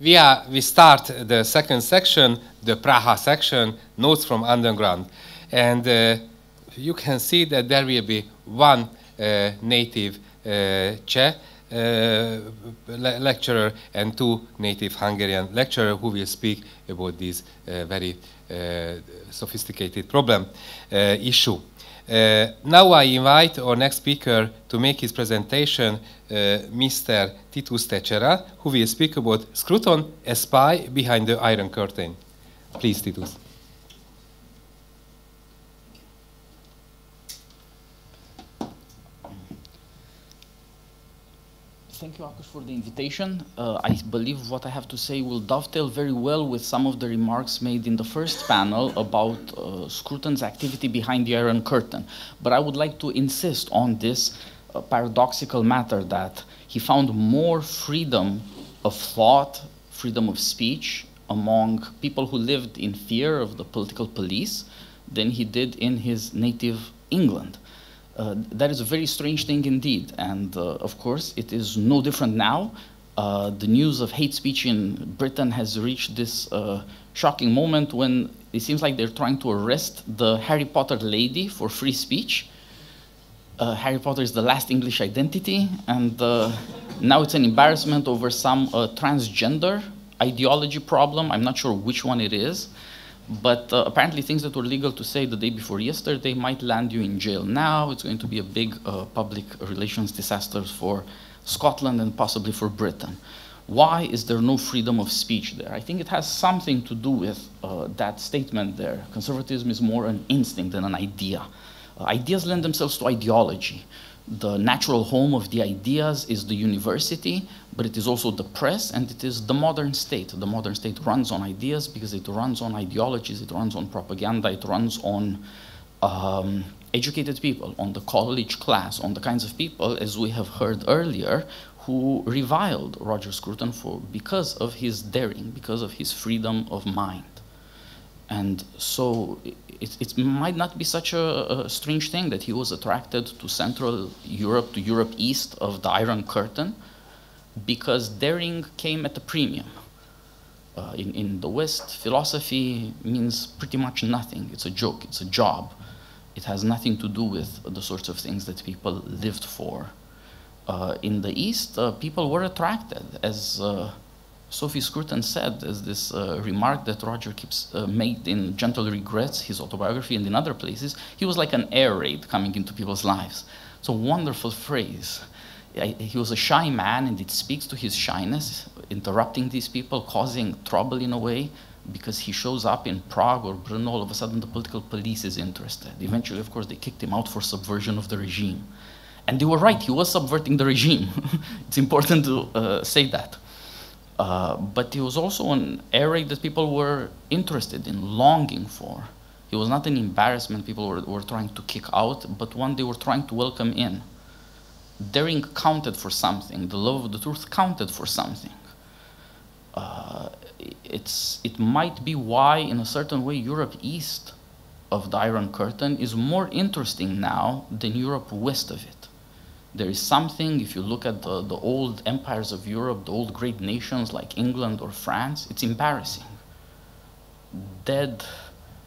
We start the second section, the Praha section, notes from underground. And you can see that there will be one native Czech lecturer and two native Hungarian lecturers who will speak about this very sophisticated problem issue. Now I invite our next speaker to make his presentation, Mr. Titus Techera, who will speak about Scruton, a spy behind the Iron Curtain. Please, Titus. Thank you, Akash, for the invitation. I believe what I have to say will dovetail very well with some of the remarks made in the first panel about Scruton's activity behind the Iron Curtain. But I would like to insist on this paradoxical matter that he found more freedom of thought, freedom of speech among people who lived in fear of the political police than he did in his native England. That is a very strange thing indeed, and of course it is no different now. The news of hate speech in Britain has reached this shocking moment when it seems like they're trying to arrest the Harry Potter lady for free speech. Harry Potter is the last English identity, and now it's an embarrassment over some transgender ideology problem. I'm not sure which one it is. But apparently things that were legal to say the day before yesterday might land you in jail now. It's going to be a big public relations disaster for Scotland and possibly for Britain. Why is there no freedom of speech there? I think it has something to do with that statement there. Conservatism is more an instinct than an idea. Ideas lend themselves to ideology. The natural home of the ideas is the university, but it is also the press, and it is the modern state. The modern state runs on ideas because it runs on ideologies, it runs on propaganda, it runs on educated people, on the college class, on the kinds of people, as we have heard earlier, who reviled Roger Scruton because of his daring, because of his freedom of mind. And so it might not be such a strange thing that he was attracted to Central Europe, to Europe east of the Iron Curtain, because daring came at a premium. In the West, philosophy means pretty much nothing. It's a joke, it's a job. It has nothing to do with the sorts of things that people lived for. In the East, people were attracted, as Sophie Scruton said, as this remark that Roger keeps made in Gentle Regrets, his autobiography, and in other places. He was like an air raid coming into people's lives. It's a wonderful phrase. He was a shy man, and it speaks to his shyness, interrupting these people, causing trouble in a way, because he shows up in Prague or Brno, all of a sudden the political police is interested. Eventually, of course, they kicked him out for subversion of the regime. And they were right, he was subverting the regime. It's important to say that. But he was also an air raid that people were interested in, longing for. He was not an embarrassment people were trying to kick out, but one they were trying to welcome in. Daring counted for something. The love of the truth counted for something. It might be why, in a certain way, Europe east of the Iron Curtain is more interesting now than Europe west of it. There is something, if you look at the old empires of Europe, the old great nations like England or France, it's embarrassing. Dead,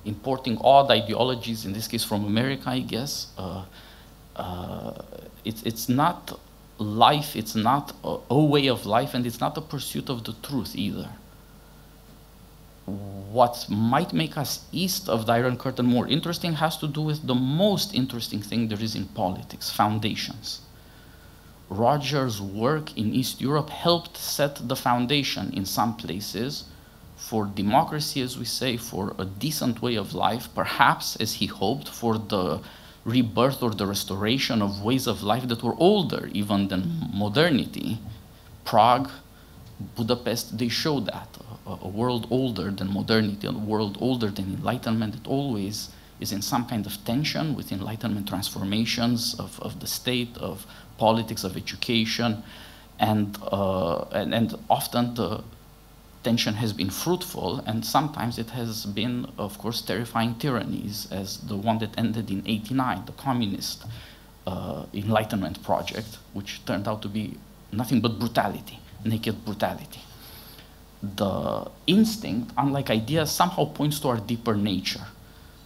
importing odd ideologies, in this case from America, I guess. It's not life, it's not a way of life, and it's not a pursuit of the truth either. What might make us east of the Iron Curtain more interesting has to do with the most interesting thing there is in politics, foundations. Roger's work in East Europe helped set the foundation in some places for democracy, as we say, for a decent way of life, perhaps, as he hoped, for the rebirth or the restoration of ways of life that were older even than modernity. Prague, Budapest, they show that. A world older than modernity, a world older than Enlightenment, it always is in some kind of tension with Enlightenment transformations of the state, of politics, of education, and often the tension has been fruitful, and sometimes it has been, of course, terrifying tyrannies, as the one that ended in '89, the communist Enlightenment project, which turned out to be nothing but brutality, naked brutality. the instinct, unlike ideas, somehow points to our deeper nature,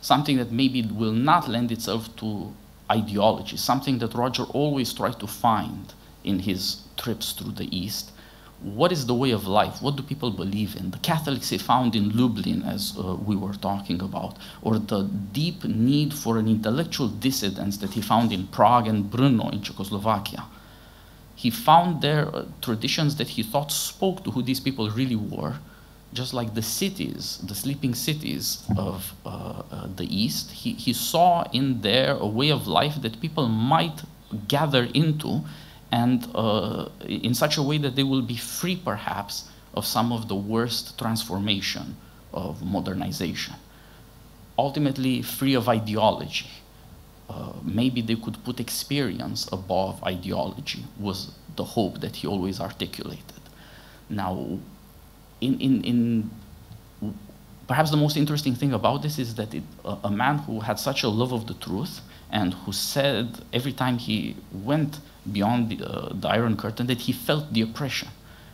something that maybe will not lend itself to ideology, something that Roger always tried to find in his trips through the East. What is the way of life? What do people believe in? The Catholics he found in Lublin, as we were talking about, or the deep need for an intellectual dissidence that he found in Prague and Brno in Czechoslovakia. He found there traditions that he thought spoke to who these people really were, just like the cities, the sleeping cities of the East. He saw in there a way of life that people might gather into, and in such a way that they will be free, perhaps, of some of the worst transformation of modernization. Ultimately, free of ideology. Maybe they could put experience above ideology, was the hope that he always articulated. Now, perhaps the most interesting thing about this is that a man who had such a love of the truth, and who said every time he went beyond the Iron Curtain that he felt the oppression.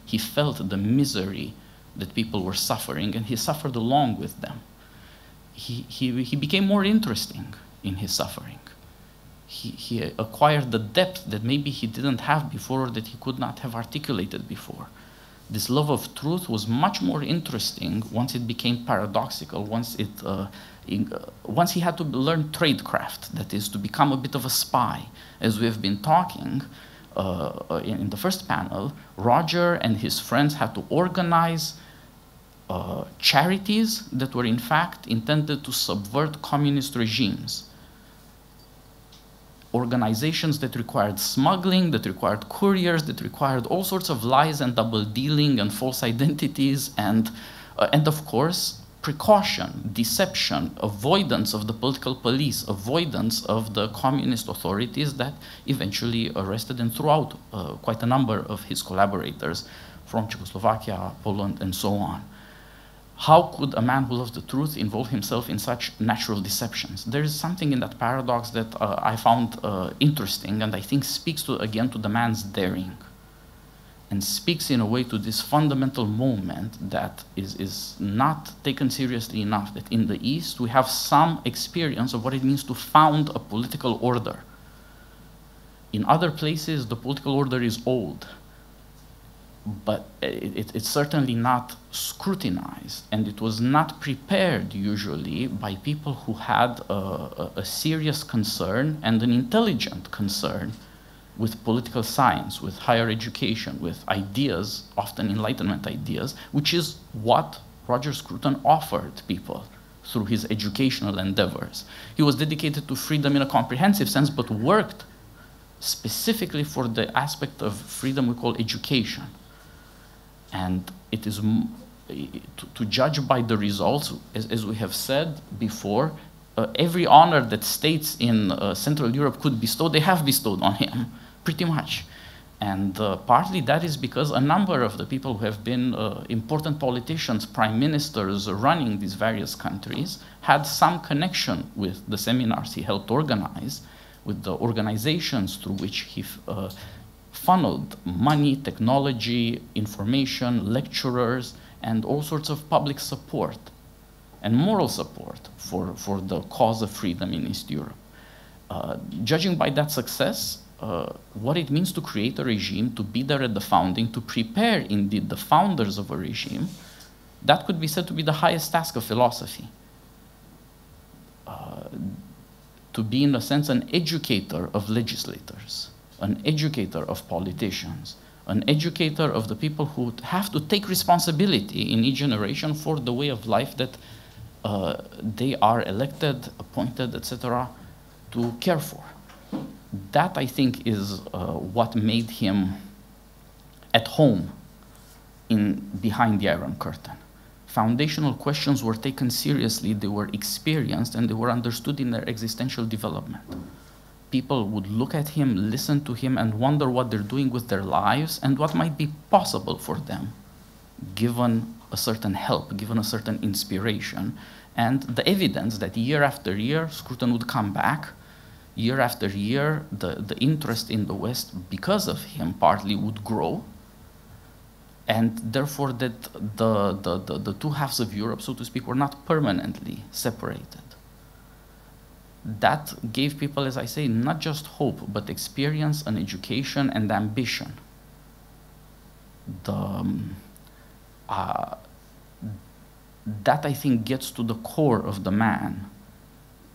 He felt the misery that people were suffering, and he suffered along with them. He became more interesting in his suffering. He acquired the depth that maybe he didn't have before, or that he could not have articulated before. This love of truth was much more interesting once it became paradoxical, once he had to learn tradecraft, that is, to become a bit of a spy. As we have been talking in the first panel, Roger and his friends had to organize charities that were in fact intended to subvert communist regimes. Organizations that required smuggling, that required couriers, that required all sorts of lies and double dealing and false identities, and of course, precaution, deception, avoidance of the political police, avoidance of the communist authorities that eventually arrested and threw out quite a number of his collaborators from Czechoslovakia, Poland, and so on. How could a man who loves the truth involve himself in such natural deceptions? There is something in that paradox that I found interesting, and I think speaks to, again, to the man's daring, and speaks in a way to this fundamental moment that is not taken seriously enough, that in the East we have some experience of what it means to found a political order. In other places, the political order is old, but it's certainly not scrutinized, and it was not prepared usually by people who had a serious concern and an intelligent concern with political science, with higher education, with ideas, often Enlightenment ideas, which is what Roger Scruton offered people through his educational endeavors. He was dedicated to freedom in a comprehensive sense, but worked specifically for the aspect of freedom we call education. And it is, to judge by the results, as we have said before, every honor that states in Central Europe could bestow, they have bestowed on him, pretty much. And partly that is because a number of the people who have been important politicians, prime ministers running these various countries, had some connection with the seminars he helped organize, with the organizations through which he funneled money, technology, information, lecturers, and all sorts of public support and moral support for the cause of freedom in East Europe. Judging by that success, what it means to create a regime, to be there at the founding, to prepare indeed the founders of a regime, that could be said to be the highest task of philosophy. To be, in a sense, an educator of legislators, an educator of politicians, an educator of the people who have to take responsibility in each generation for the way of life that they are elected, appointed, etc., to care for. That, I think, is what made him at home behind the Iron Curtain. Foundational questions were taken seriously, they were experienced, and they were understood in their existential development. People would look at him, listen to him, and wonder what they're doing with their lives and what might be possible for them, given a certain help, given a certain inspiration. And the evidence that year after year, Scruton would come back, year after year, the interest in the West, because of him, partly would grow. and therefore that the two halves of Europe, so to speak, were not permanently separated. That gave people, as I say, not just hope, but experience and education and ambition. That, I think, gets to the core of the man,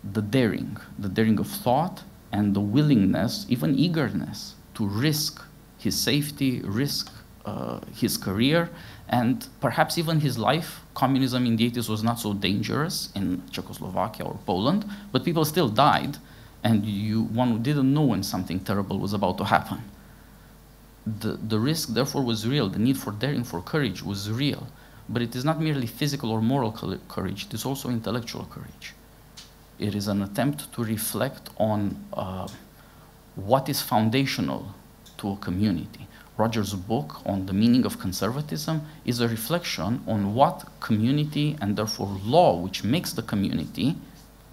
the daring of thought and the willingness, even eagerness, to risk his safety, risk his career, and perhaps even his life. Communism in the 80s was not so dangerous in Czechoslovakia or Poland, but people still died, and one didn't know when something terrible was about to happen. The risk, therefore, was real. The need for daring, for courage was real. But it is not merely physical or moral courage, it is also intellectual courage. It is an attempt to reflect on what is foundational to a community. Roger's book on the meaning of conservatism is a reflection on what community and therefore law, which makes the community,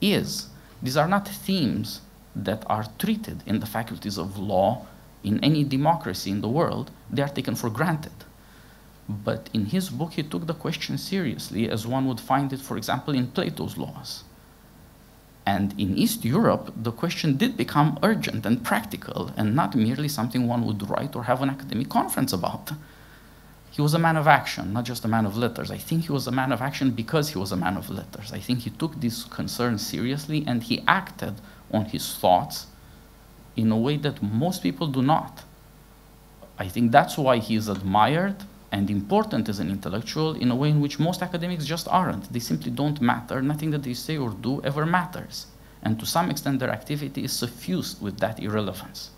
is. These are not themes that are treated in the faculties of law in any democracy in the world. They are taken for granted. But in his book, he took the question seriously, as one would find it, for example, in Plato's laws. And in East Europe, the question did become urgent and practical, and not merely something one would write or have an academic conference about. He was a man of action, not just a man of letters. I think he was a man of action because he was a man of letters. I think he took these concerns seriously, and he acted on his thoughts in a way that most people do not. I think that's why he is admired and important as an intellectual in a way in which most academics just aren't. They simply don't matter. Nothing that they say or do ever matters. And to some extent, their activity is suffused with that irrelevance.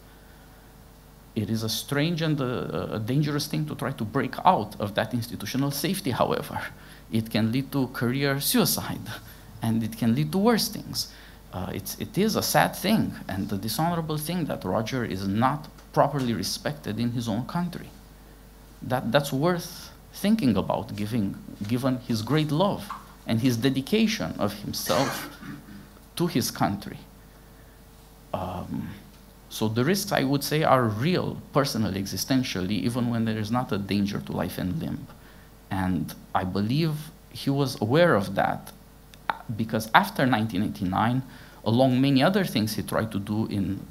It is a strange and a dangerous thing to try to break out of that institutional safety, however. It can lead to career suicide, and it can lead to worse things. It is a sad thing and a dishonorable thing that Roger is not properly respected in his own country. That's worth thinking about, given his great love and his dedication of himself to his country. So the risks, I would say, are real, personally, existentially, even when there is not a danger to life and limb. And I believe he was aware of that, because after 1989, along many other things he tried to do in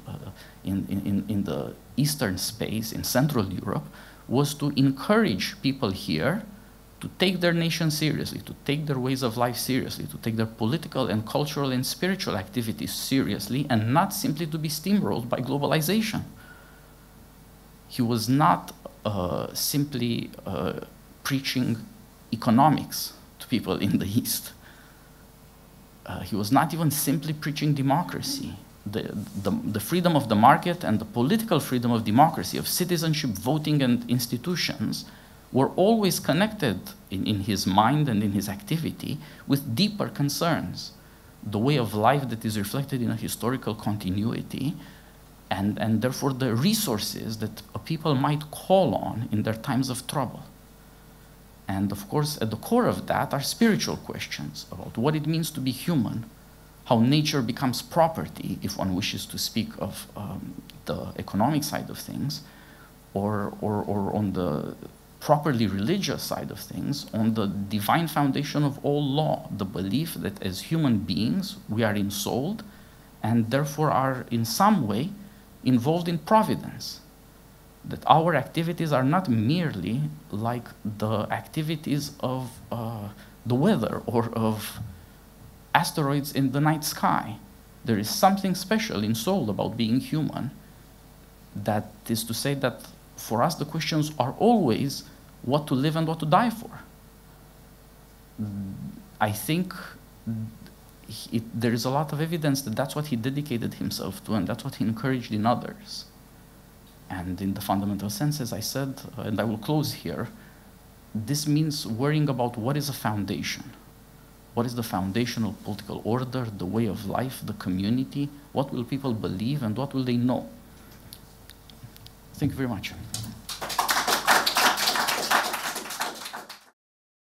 the eastern space, in Central Europe, was to encourage people here to take their nation seriously, to take their ways of life seriously, to take their political and cultural and spiritual activities seriously, and not simply to be steamrolled by globalization. He was not simply preaching economics to people in the East. He was not even simply preaching democracy. The freedom of the market and the political freedom of democracy, of citizenship, voting, and institutions were always connected in his mind and in his activity with deeper concerns. The way of life that is reflected in a historical continuity, and therefore the resources that a people might call on in their times of trouble. And of course, at the core of that are spiritual questions about what it means to be human, how nature becomes property, if one wishes to speak of the economic side of things, or on the properly religious side of things, on the divine foundation of all law, the belief that as human beings we are ensouled and therefore are in some way involved in providence. That our activities are not merely like the activities of the weather or of asteroids in the night sky. There is something special in soul about being human. That is to say that for us the questions are always what to live and what to die for. I think there is a lot of evidence that that's what he dedicated himself to, and that's what he encouraged in others. And in the fundamental sense, as I said, and I will close here, this means worrying about what is a foundation. What is the foundational political order, the way of life, the community? What will people believe and what will they know? Thank you very much.